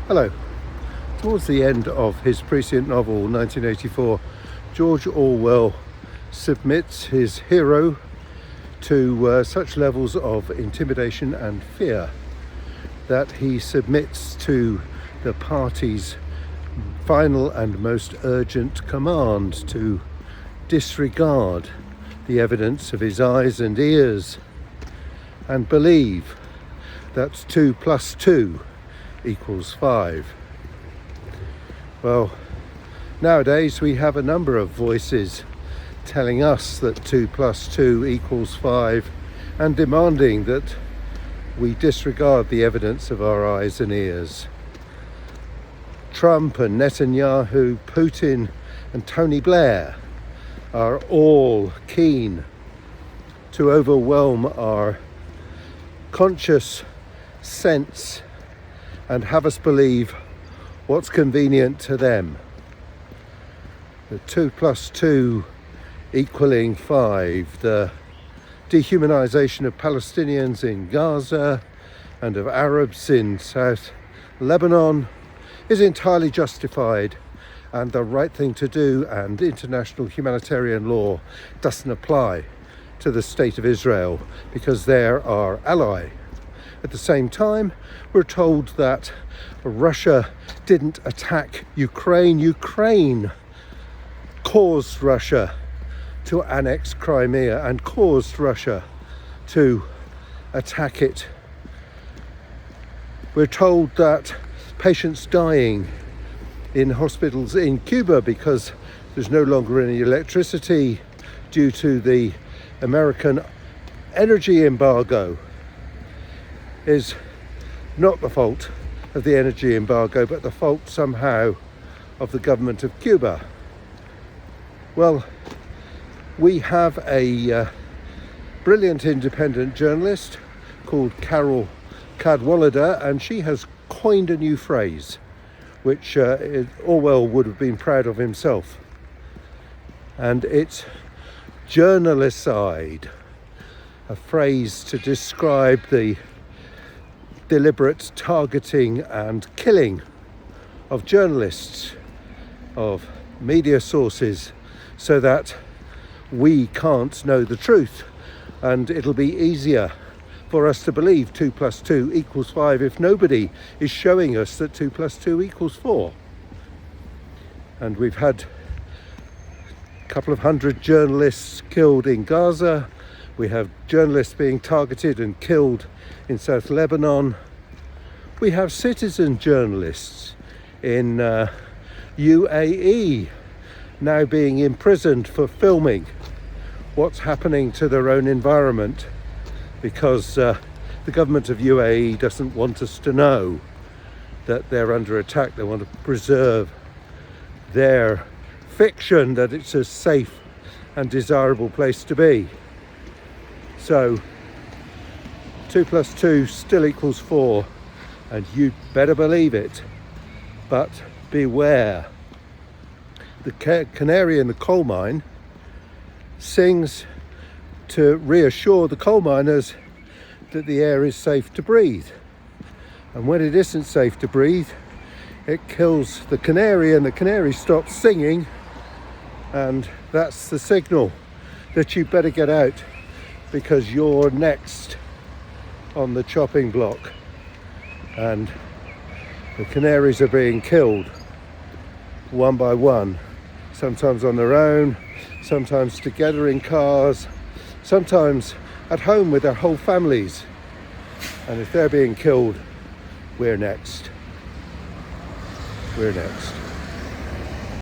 Hello. Towards the end of his prescient novel, 1984, George Orwell submits his hero to such levels of intimidation and fear that he submits to the party's final and most urgent command to disregard the evidence of his eyes and ears and believe that 2 + 2 equals 5. Well, nowadays we have a number of voices telling us that 2 + 2 equals 5 and demanding that we disregard the evidence of our eyes and ears. Trump and Netanyahu, Putin and Tony Blair are all keen to overwhelm our conscious sense and have us believe what's convenient to them. The 2 + 2 equaling 5, the dehumanization of Palestinians in Gaza and of Arabs in South Lebanon is entirely justified and the right thing to do, and international humanitarian law doesn't apply to the state of Israel because they're our ally. At the same time, we're told that Russia didn't attack Ukraine. Ukraine caused Russia to annex Crimea and caused Russia to attack it. We're told that patients dying in hospitals in Cuba because there's no longer any electricity due to the American energy embargo is not the fault of the energy embargo, but the fault somehow of the government of Cuba. Well, we have a brilliant independent journalist called Carol Cadwallader, and she has coined a new phrase which Orwell would have been proud of himself, and it's journaliside, a phrase to describe the deliberate targeting and killing of journalists, of media sources, so that we can't know the truth, and it'll be easier for us to believe 2 + 2 equals 5 if nobody is showing us that 2 + 2 equals 4. And we've had a couple of hundred journalists killed in Gaza. We have journalists being targeted and killed in South Lebanon. We have citizen journalists in UAE now being imprisoned for filming what's happening to their own environment because the government of UAE doesn't want us to know that they're under attack. They want to preserve their fiction that it's a safe and desirable place to be. So 2 + 2 still equals 4, and you'd better believe it. But beware. The canary in the coal mine sings to reassure the coal miners that the air is safe to breathe. And when it isn't safe to breathe, it kills the canary, and the canary stops singing, and that's the signal that you better get out because you're next on the chopping block. And the canaries are being killed one by one, sometimes on their own, sometimes together in cars, sometimes at home with their whole families. And if they're being killed, we're next. We're next.